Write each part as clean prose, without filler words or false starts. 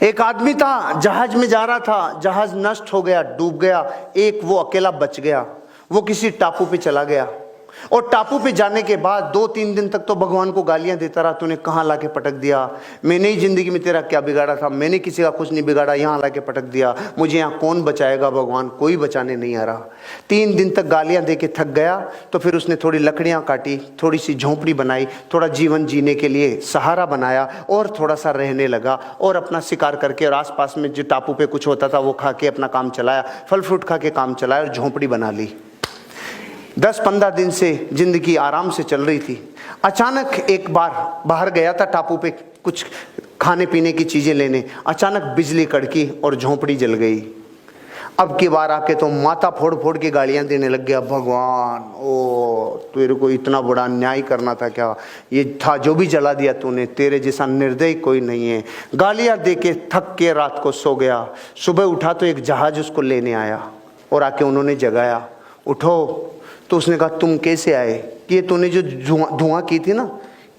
एक आदमी था, जहाज में जा रहा था, जहाज नष्ट हो गया, डूब गया। एक वो अकेला बच गया। वो किसी टापू पे चला गया और टापू पे जाने के बाद 2-3 दिन तक तो भगवान को गालियां देता रहा, तूने कहाँ लाके पटक दिया, मैंने ही जिंदगी में तेरा क्या बिगाड़ा था, मैंने किसी का कुछ नहीं बिगाड़ा, यहाँ लाके पटक दिया, मुझे यहाँ कौन बचाएगा, भगवान कोई बचाने नहीं आ रहा। 3 दिन तक गालियां दे के थक गया। तो फिर उसने थोड़ी लकड़ियां काटी, थोड़ी सी झोंपड़ी बनाई, थोड़ा जीवन जीने के लिए सहारा बनाया और थोड़ा सा रहने लगा और अपना शिकार करके और आसपास में जो टापू पे कुछ होता था वो खा के अपना काम चलाया, फल फ्रूट खा के काम चलाया और झोंपड़ी बना ली। 10-15 दिन से जिंदगी आराम से चल रही थी। अचानक एक बार बाहर गया था टापू पे कुछ खाने पीने की चीजें लेने, अचानक बिजली कड़की और झोंपड़ी जल गई। अब की बार आके तो माथा फोड़ फोड़ के गालियां देने लग गया, भगवान ओ तेरे को इतना बड़ा अन्याय करना था क्या, ये था जो भी जला दिया तूने, तेरे जैसा निर्दयी कोई नहीं है। गालियां दे के थक के रात को सो गया। सुबह उठा तो एक जहाज उसको लेने आया और आके उन्होंने जगाया, उठो। तो उसने कहा तुम कैसे आए? कि ये तूने जो धुआं की थी ना,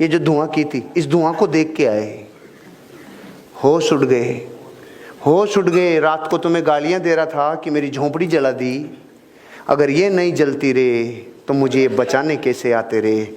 ये जो धुआं की थी, इस धुआं को देख के आए। होश उड़ गए, होश उड़ गए। रात को तुम्हें गालियां दे रहा था कि मेरी झोंपड़ी जला दी, अगर ये नहीं जलती रे तो मुझे ये बचाने कैसे आते रे।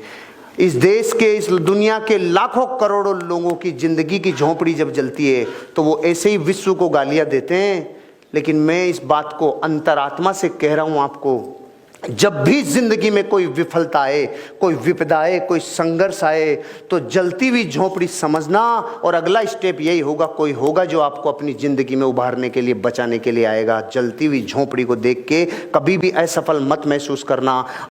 इस देश के, इस दुनिया के लाखों करोड़ों लोगों की जिंदगी की झोंपड़ी जब जलती है तो वो ऐसे ही विश्व को गालियां देते हैं। लेकिन मैं इस बात को अंतरात्मा से कह रहा हूं आपको, जब भी जिंदगी में कोई विफलता आए, कोई विपदा आए, कोई संघर्ष आए, तो जलती हुई झोंपड़ी समझना और अगला स्टेप यही होगा, कोई होगा जो आपको अपनी जिंदगी में उभारने के लिए, बचाने के लिए आएगा। जलती हुई झोंपड़ी को देख के कभी भी असफल मत महसूस करना।